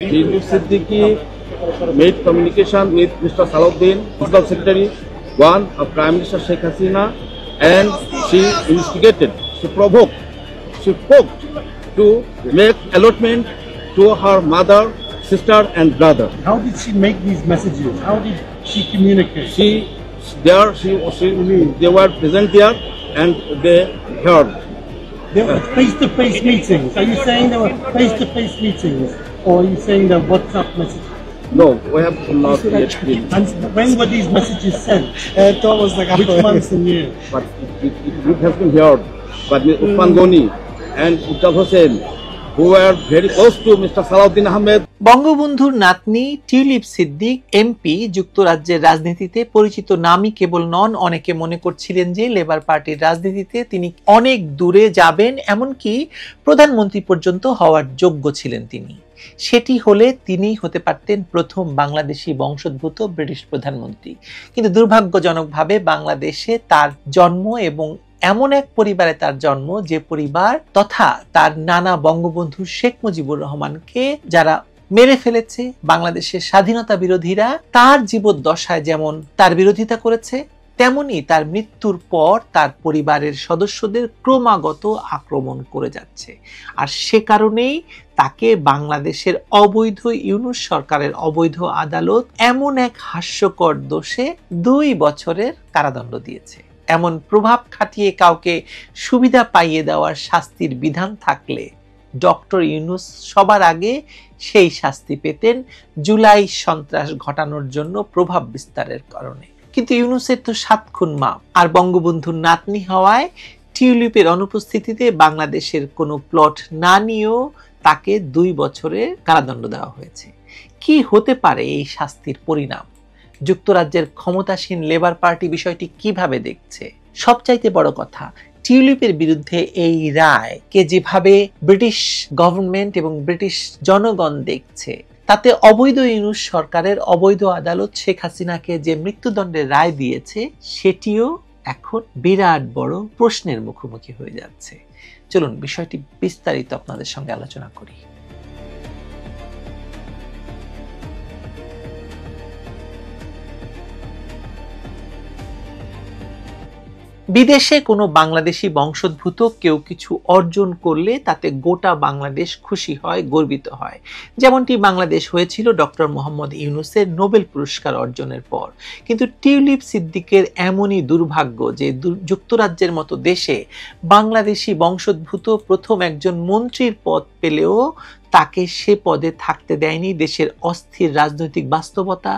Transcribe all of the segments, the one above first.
Chief Siddiqui made communication with Mr. Salahuddin, Principal Secretary, one of Prime Minister Sheikh Hasina, and she instigated, she provoked to make allotment to her mother, sister, and brother. How did she make these messages? How did she communicate? They were present there, and they heard. There were face-to-face meetings. Are you saying there were face-to-face meetings, or are you saying there were WhatsApp messages? No, we have not yet been. And when were these messages sent? Which months and years? But it has been heard. But Usman Ghani and Ujjal Hossain, who were very close to Mr. Salahuddin Ahmed. বঙ্গবন্ধুর নাতনি tulip Siddique MP যুক্তরাজ্যের রাজনীতিতে পরিচিত নামই কেবল নন, অনেকে মনে করছিলেন যে লেবার পার্টির রাজনীতিতে তিনি অনেক দূরে যাবেন, এমনকি প্রধানমন্ত্রী পর্যন্ত হওয়ার যোগ্য ছিলেন তিনি। সেটি হলে তিনি হতে পারতেন প্রথম বাংলাদেশি বংশোদ্ভূত ব্রিটিশ প্রধানমন্ত্রী। কিন্তু দুর্ভাগ্যজনকভাবে বাংলাদেশে তার জন্ম এবং এমন এক পরিবারে তার জন্ম, যে পরিবার তথা তার নানা বঙ্গবন্ধু শেখ মুজিবুর রহমানকে যারা মেরে ফেলেছে, বাংলাদেশের স্বাধীনতা বিরোধীরা তার জীবদ্দশায় যেমন তার বিরোধিতা করেছে, তেমনি তার মৃত্যুর পর তার পরিবারের সদস্যদের ক্রমাগত আক্রমণ করে যাচ্ছে। আর সে কারণেই তাকে বাংলাদেশের অবৈধ ইউনূস সরকারের অবৈধ আদালত এমন এক হাস্যকর দোষে 2 বছরের কারাদণ্ড দিয়েছে। এমন প্রভাব খাটিয়ে কাউকে সুবিধা পাইয়ে দেওয়ার শাস্তির বিধান থাকলে ডক্টর ইউনূস সবার আগে সেই শাস্তি পেতেন জুলাই সন্ত্রাস ঘটানোর জন্য প্রভাব বিস্তারের কারণে। কিন্তু ইউনূসের তো 7 খুন মাপ, আর বঙ্গবন্ধুর নাতনি হওয়ায় টিউলিপের অনুপস্থিতিতে বাংলাদেশের কোনো প্লট না নিয়েও তাকে 2 বছরের কারাদণ্ড দেওয়া হয়েছে। কি হতে পারে এই শাস্তির পরিণাম? যুক্তরাজ্যের ক্ষমতাসীন লেবার পার্টি বিষয়টি কিভাবে দেখছে? সবচাইতে বড় কথা, টিউলিপের বিরুদ্ধে এই রায়কে যেভাবে ব্রিটিশ গভর্নমেন্ট এবং ব্রিটিশ জনগণ দেখছে, তাতে অবৈধ ইউনূস সরকারের অবৈধ আদালত শেখ হাসিনাকে যে মৃত্যুদণ্ডের রায় দিয়েছে, সেটিও এখন বিরাট বড় প্রশ্নের মুখোমুখি হয়ে যাচ্ছে। চলুন বিষয়টি বিস্তারিত আপনাদের সঙ্গে আলোচনা করি। বিদেশে কোনো বাংলাদেশি বংশোদ্ভূত কেউ কিছু অর্জন করলে তাতে গোটা বাংলাদেশ খুশি হয়, গর্বিত হয়, যেমনটি বাংলাদেশ হয়েছিল ডক্টর মোহাম্মদ ইউনূসের নোবেল পুরস্কার অর্জনের পর। কিন্তু টিউলিপ সিদ্দিকের এমনই দুর্ভাগ্য যে যুক্তরাজ্যের মতো দেশে বাংলাদেশি বংশোদ্ভূত প্রথম একজন মন্ত্রীর পদ পেলেও তাকে সে পদে থাকতে দেয়নি দেশের অস্থির রাজনৈতিক বাস্তবতা,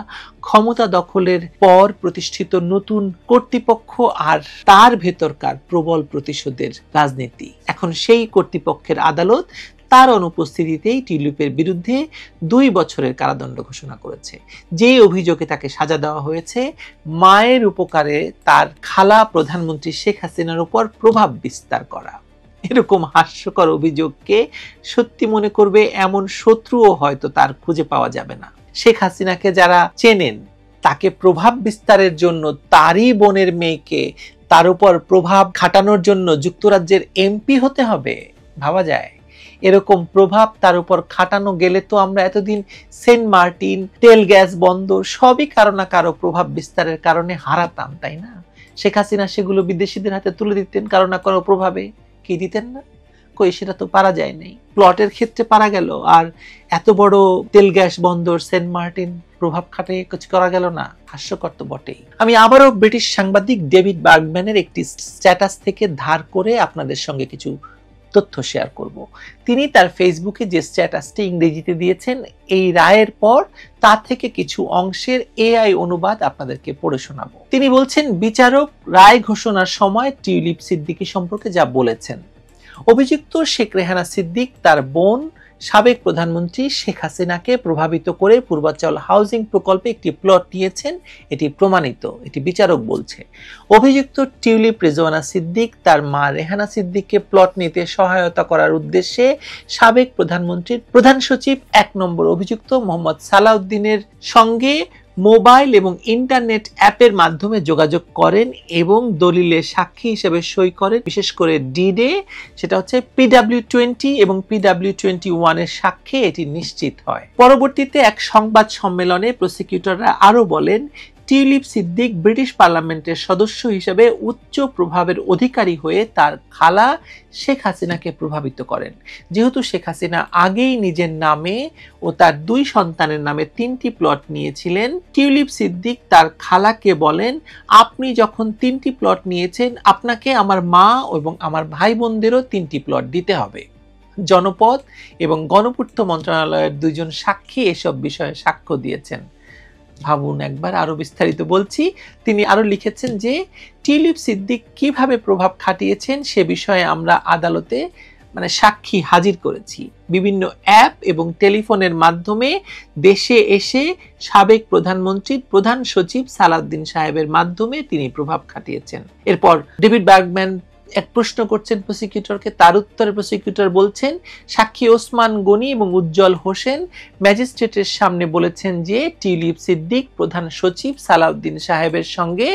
ক্ষমতা দখলের পর প্রতিষ্ঠিত নতুন কর্তৃপক্ষ আর তার ভেতরকার প্রবল প্রতিশোধের রাজনীতি। এখন সেই কর্তৃপক্ষের আদালত তার অনুপস্থিতিতেই টিউলিপের বিরুদ্ধে 2 বছরের কারাদণ্ড ঘোষণা করেছে। যে অভিযোগে তাকে সাজা দেওয়া হয়েছে মায়ের উপকারে তার খালা প্রধানমন্ত্রী শেখ হাসিনার উপর প্রভাব বিস্তার করা। এরকম হাস্যকর অভিযোগকে সত্যি মনে করবে এমন শত্রুও হয়তো তার খুঁজে পাওয়া যাবে না। শেখ হাসিনাকে যারা চেনেন, তাকে প্রভাব বিস্তারের জন্য তারই বোনের মেয়েকে তার উপর প্রভাব খাটানোর জন্য যুক্তরাজ্যের এমপি হতে হবে? ভাবা যায়? এরকম প্রভাব তার উপর খাটানো গেলে তো আমরা এতদিন সেন্ট মার্টিন, তেল গ্যাস বন্দর সবই কারো না কারো প্রভাব বিস্তারের কারণে হারাতাম, তাই না? শেখ হাসিনা সেগুলো বিদেশিদের হাতে তুলে দিতেন কারো না কারো প্রভাবে। কি দিতেন না? কই, সেটা তো পারা যায় নাই। প্লটের ক্ষেত্রে পারা গেল, আর এত বড় তেল গ্যাস বন্দর সেন্ট মার্টিন প্রভাব খাটিয়ে কিছু করা গেল না। হাস্যকর তো বটেই। আমি আবারও ব্রিটিশ সাংবাদিক ডেভিড বার্গম্যানের একটি স্ট্যাটাস থেকে ধার করে আপনাদের সঙ্গে কিছু তথ্য শেয়ার করব। তিনি তার ফেসবুকে যে স্ট্যাটাসটি ইংরেজিতে দিয়েছেন এই রায়ের পর, তা থেকে কিছু অংশের এআই অনুবাদ আপনাদেরকে পড়ে শোনাবো। তিনি বলছেন, বিচারক রায় ঘোষণার সময় টিউলিপ সিদ্দিকী সম্পর্কে যা বলেছেন, অভিযুক্ত শেখ রেহানা সিদ্দিক তার বোন সাবেক প্রধানমন্ত্রী শেখ হাসিনাকে প্রভাবিত করে পূর্বাঞ্চল হাউজিং প্রকল্পে একটি প্লট নিয়েছেন, এটি প্রমাণিত, এটি বিচারক বলছে। অভিযুক্ত টিউলিপ রেজওয়ানা সিদ্দিক তার মা রেহানা সিদ্দিককে প্লট নিতে সহায়তা করার উদ্দেশ্যে সাবেক প্রধানমন্ত্রীর প্রধান সচিব 1 নম্বর অভিযুক্ত মোহাম্মদ সালাউদ্দিনের সঙ্গে মোবাইল এবং ইন্টারনেট অ্যাপের মাধ্যমে যোগাযোগ করেন এবং দলিলে সাক্ষী হিসেবে সই করেন, বিশেষ করে ডিডে, সেটা হচ্ছে PW20 এবং PW21 এর সাক্ষ্যে এটি নিশ্চিত হয়। পরবর্তীতে এক সংবাদ সম্মেলনে প্রসিকিউটররা আরো বলেন, টিউলিপ সিদ্দিক ব্রিটিশ পার্লামেন্টের সদস্য হিসেবে উচ্চ প্রভাবের অধিকারী হয়ে তার খালা শেখ হাসিনাকে প্রভাবিত করেন। যেহেতু শেখ হাসিনা আগেই নিজের নামে ও তার 2 সন্তানের নামে 3টি প্লট নিয়েছিলেন, টিউলিপ সিদ্দিক তার খালাকে বলেন, আপনি যখন 3টি প্লট নিয়েছেন, আপনাকে আমার মা এবং আমার ভাই বোনদেরও 3টি প্লট দিতে হবে। জনপদ এবং গণপূর্ত মন্ত্রণালয়ের 2 জন সাক্ষী এসব বিষয়ে সাক্ষ্য দিয়েছেন। ভাবুন একবার, আরো বিস্তারিত বলছি। তিনি আরো লিখেছেন যে টিউলিপ সিদ্দিক কিভাবে প্রভাব খাটিয়েছেন সে বিষয়ে আমরা আদালতে সাক্ষী হাজির করেছি। বিভিন্ন অ্যাপ এবং টেলিফোনের মাধ্যমে দেশে এসে সাবেক প্রধানমন্ত্রীর প্রধান সচিব সালাউদ্দিন সাহেবের মাধ্যমে তিনি প্রভাব খাটিয়েছেন। এরপর ডেভিড বার্গম্যান এক প্রশ্ন করছেন প্রসিকিউটরকে, তার উত্তরে প্রসিকিউটর বলছেন, সাক্ষী ওসমান গনি এবং উজ্জ্বল হোসেন ম্যাজিস্ট্রেটের সামনে বলেছেন যে টিউলিপ সিদ্দিক প্রধান সচিব সালাউদ্দিন সাহেবের সঙ্গে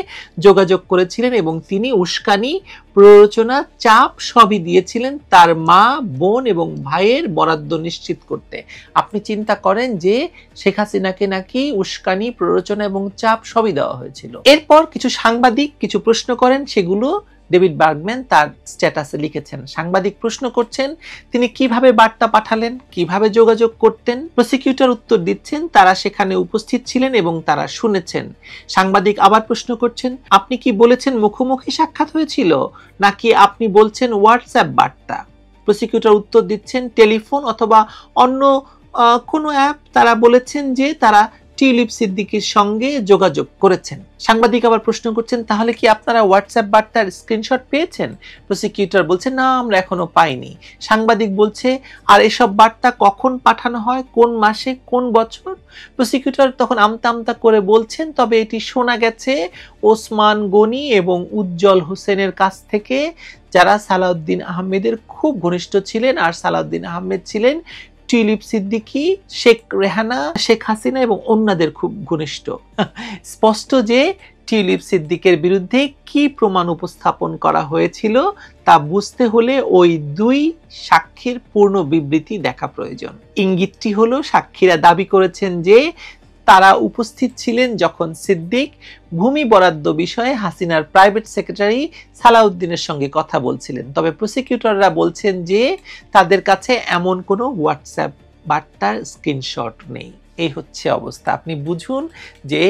যোগাযোগ করেছিলেন এবং তিনি উস্কানি, প্ররোচনা, চাপ সবই দিয়েছিলেন তার মা, বোন এবং ভাইয়ের বরাদ্দ নিশ্চিত করতে। আপনি চিন্তা করেন যে শেখ হাসিনাকে নাকি উস্কানি, প্ররোচনা এবং চাপ সবই দেওয়া হয়েছিল। এরপর কিছু সাংবাদিক কিছু প্রশ্ন করেন, সেগুলো ডেভিড বার্গম্যান তার স্ট্যাটাসে লিখেছেন। সাংবাদিক প্রশ্ন করছেন তিনি কিভাবে বার্তা পাঠালেন, কিভাবে যোগাযোগ করতেন। প্রসিকিউটর উত্তর দিচ্ছেন তারা সেখানে উপস্থিত ছিলেন এবং তারা শুনেছেন। সাংবাদিক আবার প্রশ্ন করছেন, আপনি কি বলেছেন মুখোমুখি সাক্ষাৎ হয়েছিল নাকি আপনি বলছেন হোয়াটসঅ্যাপ বার্তা? প্রসিকিউটর উত্তর দিচ্ছেন টেলিফোন অথবা অন্য কোনো অ্যাপ। তারা বলেছেন যে তারা টিউলিপ সিদ্দিকের সঙ্গে যোগাযোগ করেছেন। সাংবাদিক আবার প্রশ্ন করছেন, তাহলে কি আপনারা হোয়াটসঅ্যাপ বার্তার স্ক্রিনশট পেয়েছেন? প্রসিকিউটর বলছে, না, আমরা এখনো পাইনি। সাংবাদিক বলছে, আর এসব বার্তা কখন পাঠানো হয়, কোন মাসে, কোন বছর? প্রসিকিউটর তখন আমতা আমতা করে বলছেন, তবে এটি শোনা গেছে ওসমান গনি এবং উজ্জ্বল হোসেনের কাছ থেকে, যারা সালাউদ্দিন আহমেদের খুব ঘনিষ্ঠ ছিলেন। আর সালাউদ্দিন আহমেদ ছিলেন টিউলিপ সিদ্দিকী, শেখ রেহানা, শেখ হাসিনা এবং অন্যদের খুব ঘনিষ্ঠ। স্পষ্ট যে টিউলিপ সিদ্দিকের বিরুদ্ধে কি প্রমাণ উপস্থাপন করা হয়েছিল তা বুঝতে হলে ওই 2 সাক্ষীর পূর্ণ বিবৃতি দেখা প্রয়োজন। ইঙ্গিতটি হলো, সাক্ষীরা দাবি করেছেন যে তারা উপস্থিত ছিলেন যখন সিদ্দিক ভূমি বরাদ্দ বিষয়ে হাসিনার প্রাইভেট সেক্রেটারি সালাউদ্দিনের সঙ্গে কথা বলছিলেন। তবে প্রসিকিউটররা বলছেন যে তাদের কাছে এমন কোনো হোয়াটসঅ্যাপ বার্তার স্ক্রিনশট নেই। এই হচ্ছে অবস্থা। আপনি বুঝুন যে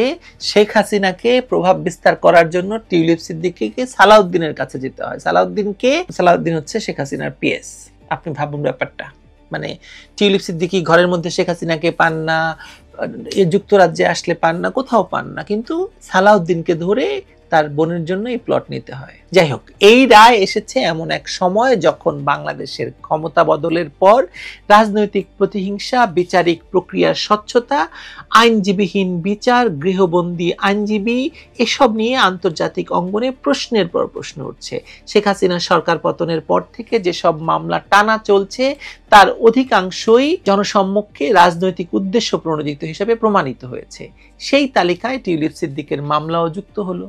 শেখ হাসিনাকে প্রভাব বিস্তার করার জন্য টিউলিপ সিদ্দিকীকে সালাউদ্দিনের কাছে যেতে হয়। সালাউদ্দিন হচ্ছে শেখ হাসিনার পিএস। আপনি ভাবুন ব্যাপারটা। টিউলিপ সিদ্দিকী ঘরের মধ্যে শেখ হাসিনাকে পান না, যুক্তরাজ্যে আসলে পান না, কোথাও পান না, কিন্তু সালাউদ্দিনকে ধরে তার বোনের জন্য এই প্লট নিতে হয়। যাই হোক, এই রায় এসেছে এমন এক সময় যখন বাংলাদেশের ক্ষমতা বদলের পর রাজনৈতিক প্রতিহিংসা, বিচারিক প্রক্রিয়ার স্বচ্ছতা, আইনজীবীহীন বিচার, গৃহবন্দী আইনজীবী, এসব নিয়ে আন্তর্জাতিক অঙ্গনে প্রশ্নের পর প্রশ্ন উঠছে। শেখ হাসিনার সরকার পতনের পর থেকে যেসব মামলা টানা চলছে তার অধিকাংশই জনসম্মুখে রাজনৈতিক উদ্দেশ্য প্রণোদিত হিসেবে প্রমাণিত হয়েছে। সেই তালিকায় টিউলিপ সিদ্দিকের মামলাও যুক্ত হলো।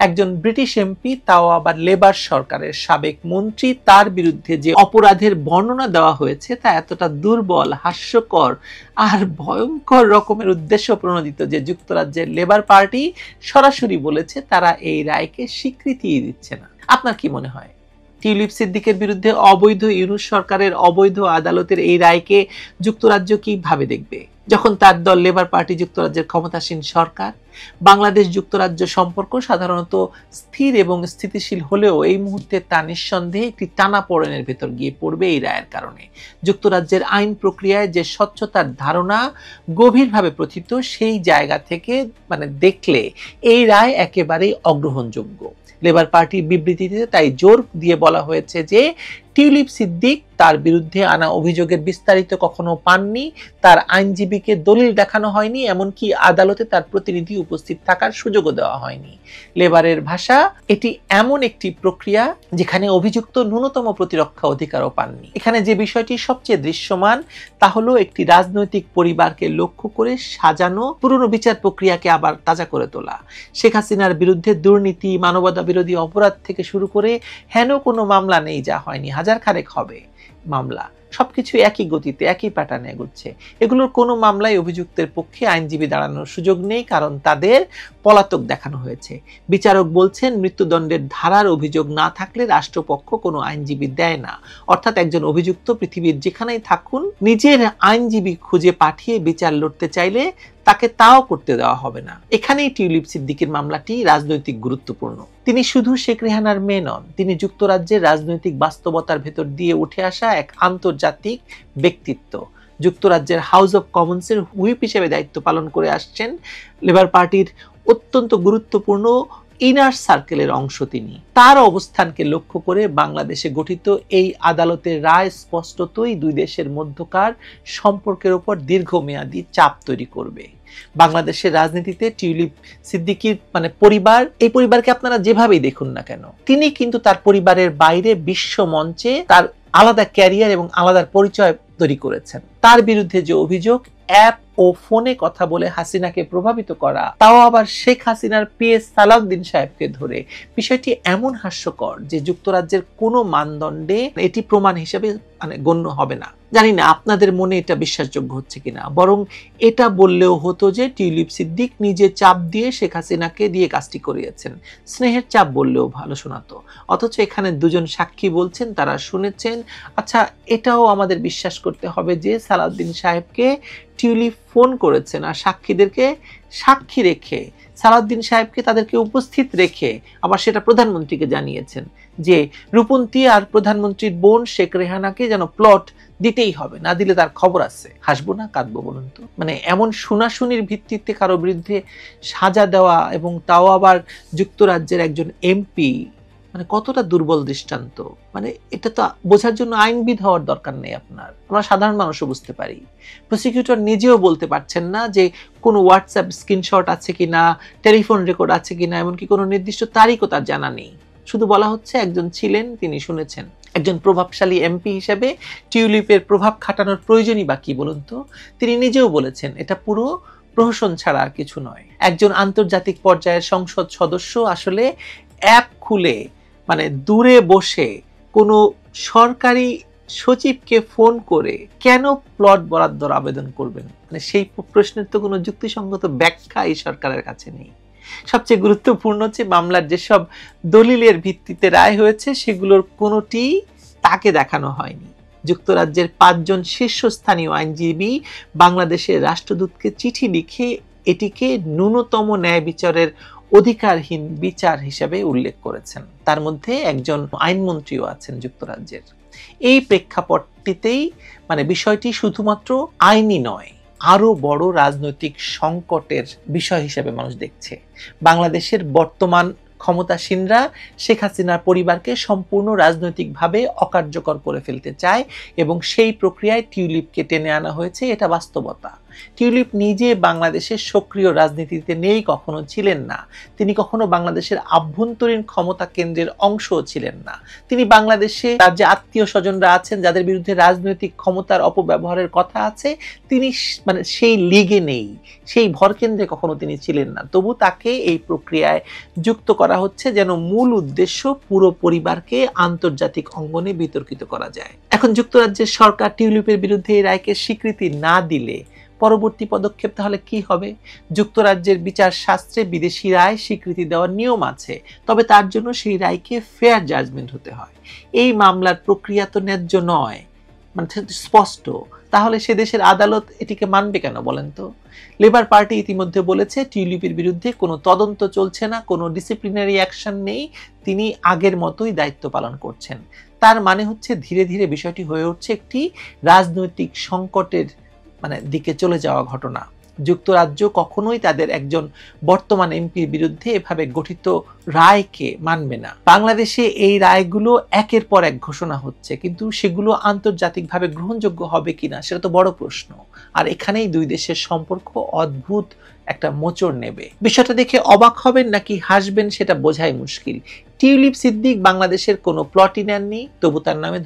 একজন ব্রিটিশ এমপি, তাও আবার লেবার সরকারের সাবেক মন্ত্রী, তার বিরুদ্ধে যে অপরাধের বর্ণনা দেওয়া হয়েছে তা এতটা দুর্বল, হাস্যকর আর ভয়ঙ্কর রকমের উদ্দেশ্য প্রণোদিত যে যুক্তরাজ্যের লেবার পার্টি সরাসরি বলেছে তারা এই রায়কে স্বীকৃতি দিচ্ছে না। আপনার কি মনে হয়, টিউলিপ সিদ্দিকের বিরুদ্ধে অবৈধ ইউনূস সরকারের অবৈধ আদালতের এই রায়কে যুক্তরাজ্য কিভাবে দেখবে, যখন তার দল লেবার পার্টি যুক্তরাজ্যের ক্ষমতাসীন সরকার? বাংলাদেশ যুক্তরাজ্য সম্পর্ক সাধারণত স্থির এবং স্থিতিশীল হলেও এই মুহূর্তে তা নিঃসন্দেহে একটি টানাপোড়েনের ভেতর গিয়ে পড়বে এই রায়ের কারণে। যুক্তরাজ্যের আইন প্রক্রিয়ায় যে স্বচ্ছতার ধারণা গভীরভাবে প্রথিত, সেই জায়গা থেকে দেখলে এই রায় একেবারেই অগ্রহণযোগ্য। লেবার পার্টির বিবৃতিতে তাই জোর দিয়ে বলা হয়েছে যে টিউলিপ সিদ্দিক তার বিরুদ্ধে আনা অভিযোগের বিস্তারিত কখনো পাননি, তার আইনজীবীকে দলিল দেখানো হয়নি, এমনকি আদালতে তার প্রতিনিধি উপস্থিত থাকার সুযোগও দেওয়া হয়নি। লেবারের ভাষা, এটি এমন একটি প্রক্রিয়া যেখানে অভিযুক্ত ন্যূনতম প্রতিরক্ষা অধিকারও পাননি। এখানে যে বিষয়টি সবচেয়ে দৃশ্যমান তা হলো একটি রাজনৈতিক পরিবারকে লক্ষ্য করে সাজানো পুরনো বিচার প্রক্রিয়াকে আবার তাজা করে তোলা। শেখ হাসিনার বিরুদ্ধে দুর্নীতি, মানবতা বিরোধী অপরাধ থেকে শুরু করে হেন কোনো মামলা নেই যা হয়নি, হাজার খানেক হবে মামলা, সবকিছু একই গতিতে একই প্যাটার্নে এগোচ্ছে। এগুলোর কোনো মামলায় অভিযুক্তের পক্ষে আইনজীবী দাঁড়ানোর সুযোগ নেই, কারণ তাদের পলাতক দেখানো হয়েছে। বিচারক বলছেন মৃত্যুদণ্ডের ধারার অভিযোগ না থাকলে রাষ্ট্রপক্ষ কোনো আইনজীবী দেয় না, অর্থাৎ একজন অভিযুক্ত পৃথিবীর যেখানেই থাকুন নিজের আইনজীবী খুঁজে পাঠিয়ে বিচার লড়তে চাইলে তাকে তাও করতে দেওয়া হবে না। এখানেই টিউলিপ সিদ্দিকের মামলাটি রাজনৈতিক গুরুত্বপূর্ণ। তিনি শুধু শেখ রেহানার মেয়ে নন, তিনি যুক্তরাজ্যের রাজনৈতিক বাস্তবতার ভেতর দিয়ে উঠে আসা এক আন্তর্জাতিক ব্যক্তিত্ব। যুক্তরাজ্যের হাউস অব কমন্সের হুইপ হিসেবে দায়িত্ব পালন করে আসছেন। লেবার পার্টির অত্যন্ত গুরুত্বপূর্ণ ইনার সার্কেলের অংশ তিনি। তার অবস্থানকে লক্ষ্য করে বাংলাদেশে গঠিত এই আদালতের রায় স্পষ্টতই দুই দেশের মধ্যকার সম্পর্কের উপর দীর্ঘমেয়াদী চাপ তৈরি করবে। বাংলাদেশের রাজনীতিতে টিউলিপ সিদ্দিকীর পরিবার, এই পরিবারকে আপনারা যেভাবেই দেখুন না কেন, তিনি কিন্তু তার পরিবারের বাইরে বিশ্ব মঞ্চে তার আলাদা ক্যারিয়ার এবং আলাদা পরিচয় তৈরি করেছেন। তার বিরুদ্ধে যে অভিযোগ অ্যাপ ও ফোনে কথা বলে হাসিনাকে প্রভাবিত করা, তাও আবার শেখ হাসিনার পিএস সালাউদ্দিন সাহেবকে ধরে, বিষয়টি এমন হাস্যকর যে যুক্তরাজ্যের কোনো মানদণ্ডে এটি প্রমাণ হিসেবে গণ্য হবে না। জানি না আপনাদের মনে এটা বিশ্বাসযোগ্য হচ্ছে কিনা, বরং এটা বললেও হতো যে টিউলিপ সিদ্দিক নিজে চাপ দিয়ে শেখ হাসিনাকে দিয়ে কাজটি করিয়েছেন, স্নেহের চাপ বললেও ভালো শোনাতো। অথচ এখানে দুজন সাক্ষী বলছেন তারা শুনেছেন। আচ্ছা, এটাও আমাদের বিশ্বাস করতে হবে যে সালাউদ্দিন সাহেবকে টিউলিপ ফোন করেছেন আর সাক্ষীদেরকে সাক্ষী রেখে, সালাউদ্দিন সাহেবকে তাদেরকে উপস্থিত রেখে আবার সেটা প্রধানমন্ত্রীকে জানিয়েছেন যে রূপন্তী আর প্রধানমন্ত্রীর বোন শেখ রেহানাকে যেন প্লট দিতেই হবে, না দিলে তার খবর আছে। হাসবো না কাঁদবো বলুন তো? এমন শুনাশুনির ভিত্তিতে কারো বিরুদ্ধে সাজা দেওয়া, এবং তাও আবার যুক্তরাজ্যের একজন এমপি, কতটা দুর্বল দৃষ্টান্ত। এটা তো বোঝার জন্য আইনবিদ হওয়ার দরকার নেই আপনার, আমরা সাধারণ মানুষও বুঝতে পারি। প্রসিকিউটর নিজেও বলতে পারছেন না যে কোনো হোয়াটসঅ্যাপ স্ক্রিনশট আছে কিনা, টেলিফোন রেকর্ড আছে কিনা, এমনকি কোনো নির্দিষ্ট তারিখও তার জানা নেই। শুধু বলা হচ্ছে একজন ছিলেন, তিনি শুনেছেন। একজন প্রভাবশালী এমপি হিসেবে টিউলিপের প্রভাব খাটানোর প্রয়োজনই বা কি বলুন তো? তিনি নিজেও বলেছেন এটা পুরো প্রহসন ছাড়া আর কিছু নয়। একজন আন্তর্জাতিক পর্যায়ের সংসদ সদস্য আসলে অ্যাপ খুলে দূরে বসে কোনো সরকারি সচিবকে ফোন করে কেন প্লট বরাদ্দর আবেদন করবেন? সেই প্রশ্নের তো কোনো যুক্তিসঙ্গত ব্যাখ্যা এই সরকারের কাছে নেই। সবচেয়ে গুরুত্বপূর্ণ হচ্ছে মামলার যেসব দলিলের ভিত্তিতে রায় হয়েছে সেগুলোর কোনোটি তাকে দেখানো হয়নি। যুক্তরাজ্যের 5 জন শীর্ষস্থানীয় আইনজীবী বাংলাদেশের রাষ্ট্রদূতকে চিঠি লিখে এটিকে ন্যূনতম ন্যায় বিচারের অধিকারহীন বিচার হিসেবে উল্লেখ করেছেন। তার মধ্যে একজন আইনমন্ত্রীও আছেন যুক্তরাজ্যের। এই প্রেক্ষাপটটিতেই বিষয়টি শুধুমাত্র আইনি নয়, আরো বড় রাজনৈতিক সংকটের বিষয় হিসেবে মানুষ দেখছে। বাংলাদেশের বর্তমান ক্ষমতাসীনরা শেখ হাসিনার পরিবারকে সম্পূর্ণ রাজনৈতিকভাবে অকার্যকর করে ফেলতে চায়, এবং সেই প্রক্রিয়ায় টিউলিপকে টেনে আনা হয়েছে, এটা বাস্তবতা। টিউলিপ নিজে বাংলাদেশের সক্রিয় রাজনীতিতে নেই, কখনো ছিলেন না। তিনি কখনো বাংলাদেশের আভ্যন্তরীণ ক্ষমতা কেন্দ্রের অংশও ছিলেন না। তিনি বাংলাদেশে তার যে আত্মীয় স্বজনরা আছেন, যাদের বিরুদ্ধে রাজনৈতিক ক্ষমতার অপব্যবহারের কথা আছে, তিনি সেই লিগে নেই, সেই ভরকেন্দ্রে কখনো তিনি ছিলেন না। তবু তাকে এই প্রক্রিয়ায় যুক্ত করা হচ্ছে যেন মূল উদ্দেশ্য পুরো পরিবারকে আন্তর্জাতিক অঙ্গনে বিতর্কিত করা যায়। এখন যুক্তরাজ্যের সরকার টিউলিপের বিরুদ্ধে এই রায়কে স্বীকৃতি না দিলে পরবর্তী পদক্ষেপ তাহলে কি হবে? যুক্তরাজ্যের বিচার শাস্ত্রে বিদেশি রায় স্বীকৃতি দেওয়ার নিয়ম আছে, তবে তার জন্য সেই রায়কে ফেয়ার জাজমেন্ট হতে হয়। এই মামলার প্রক্রিয়া তো ন্যায্য নয়, স্পষ্ট। তাহলে সে দেশের আদালত এটিকে মানবে কেন বলেন তো? লেবার পার্টি ইতিমধ্যে বলেছে টিউলিপের বিরুদ্ধে কোনো তদন্ত চলছে না, কোনো ডিসিপ্লিনারি অ্যাকশন নেই, তিনি আগের মতোই দায়িত্ব পালন করছেন। তার মানে হচ্ছে ধীরে ধীরে বিষয়টি হয়ে উঠছে একটি রাজনৈতিক সংকটের দিকে চলে যাওয়া ঘটনা। যুক্তরাজ্য কখনোই তাদের একজন বর্তমান এমপির বিরুদ্ধে এভাবে গঠিত রায়কে মানবে না। বাংলাদেশে এই রায়গুলো একের পর এক ঘোষণা হচ্ছে, কিন্তু সেগুলো আন্তর্জাতিকভাবে গ্রহণযোগ্য হবে কিনা সেটা তো বড় প্রশ্ন। আর এখানেই দুই দেশের সম্পর্ক অদ্ভুত একটা মোচড় নেবে। বিষয়টা দেখে অবাক হবেন নাকি হাসবেন সেটা বোঝাই মুশকিল। টিউলিপ সিদ্দিক বাংলাদেশের কোনো প্লটই নেননি, তবু তার নামে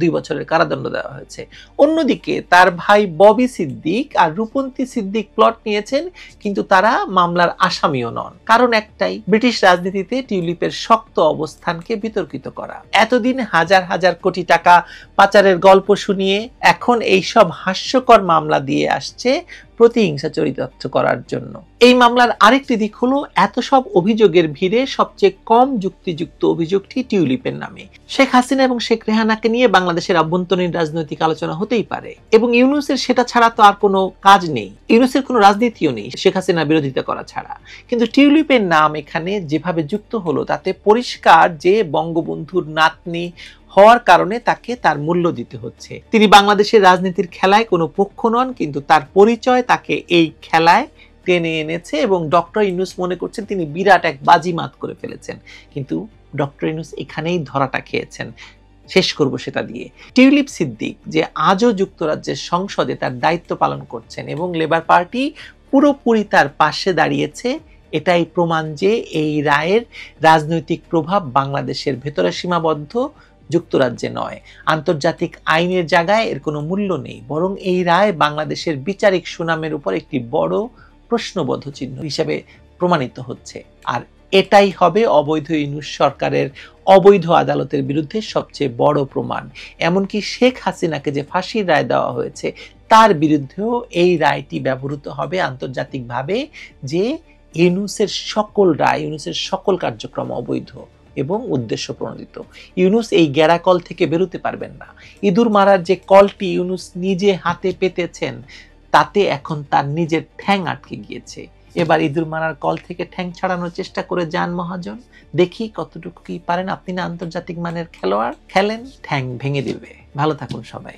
2 বছরের কারাদণ্ড দেওয়া হয়েছে। অন্যদিকে তার ভাই ববি সিদ্দিক আর রূপন্তী সিদ্দিক প্লট নিয়েছেন, কিন্তু তারা মামলার আসামিও নন। কারণ একটাই, ব্রিটিশ রাজনীতিতে টিউলিপের শক্ত অবস্থানকে বিতর্কিত করা। এতদিন হাজার হাজার কোটি টাকা পাচারের গল্প শুনিয়ে এখন এইসব হাস্যকর মামলা দিয়ে আসছে প্রতিহিংসা চরিতার্থ করার জন্য। এই মামলার আরেকটি দিক হলো, এত সব অভিযোগের ভিড়ে সবচেয়ে কম যুক্তিযুক্ত অভিযোগটি টিউলিপের নামে। শেখ হাসিনা এবং শেখ রেহানাকে নিয়ে বাংলাদেশের আভ্যন্তরীণ রাজনৈতিক আলোচনা হতেই পারে, এবং ইউনূসের সেটা ছাড়া তো আর কোনো কাজ নেই। ইউনূসের কোনো রাজনীতিও নেই শেখ হাসিনা বিরোধিতা করা ছাড়া। কিন্তু টিউলিপের নাম এখানে যেভাবে যুক্ত হলো, তাতে পরিষ্কার যে বঙ্গবন্ধুর নাতনি হওয়ার কারণে তাকে তার মূল্য দিতে হচ্ছে। তিনি বাংলাদেশের রাজনীতির খেলায় কোনো পক্ষ নন, কিন্তু তার পরিচয় তাকে এই খেলায় টেনে এনেছে, এবং ডক্টর ইউনূস মনে করছেন তিনি বিরাট এক বাজিমাত করে ফেলেছেন। কিন্তু ডক্টর ইউনূস এখানেই ধরাটা খেয়েছেন। শেষ করব সেটা দিয়ে। টিউলিপ সিদ্দিক যে আজও যুক্তরাজ্যের সংসদে তার দায়িত্ব পালন করছেন এবং লেবার পার্টি পুরোপুরি তার পাশে দাঁড়িয়েছে, এটাই প্রমাণ যে এই রায়ের রাজনৈতিক প্রভাব বাংলাদেশের ভেতরে সীমাবদ্ধ, যুক্তরাজ্যে নয়। আন্তর্জাতিক আইনের জায়গায় এর কোনো মূল্য নেই, বরং এই রায় বাংলাদেশের বিচারিক সুনামের উপর একটি বড় প্রশ্নবোধ চিহ্ন হিসেবে প্রমাণিত হচ্ছে। আর এটাই হবে অবৈধ ইউনূস সরকারের অবৈধ আদালতের বিরুদ্ধে সবচেয়ে বড় প্রমাণ। এমনকি শেখ হাসিনাকে যে ফাঁসির রায় দেওয়া হয়েছে, তার বিরুদ্ধেও এই রায়টি ব্যবহৃত হবে আন্তর্জাতিকভাবে, যে ইউনূসের সকল রায়, ইউনূসের সকল কার্যক্রম অবৈধ এবং উদ্দেশ্য প্রণোদিত। ইউনূস এই গ্যারাকল থেকে বেরোতে পারবেন না। ইঁদুর মারার যে কলটি ইউনূস নিজে হাতে পেতেছেন, তাতে এখন তার নিজের ঠ্যাং আটকে গিয়েছে। এবার ইঁদুর মারার কল থেকে ঠ্যাং ছাড়ানোর চেষ্টা করে যান মহাজন, দেখি কতটুকু কি পারেন। আপনি না আন্তর্জাতিক মানের খেলোয়াড়, খেলেন, ঠ্যাং ভেঙে দিবে। ভালো থাকুন সবাই।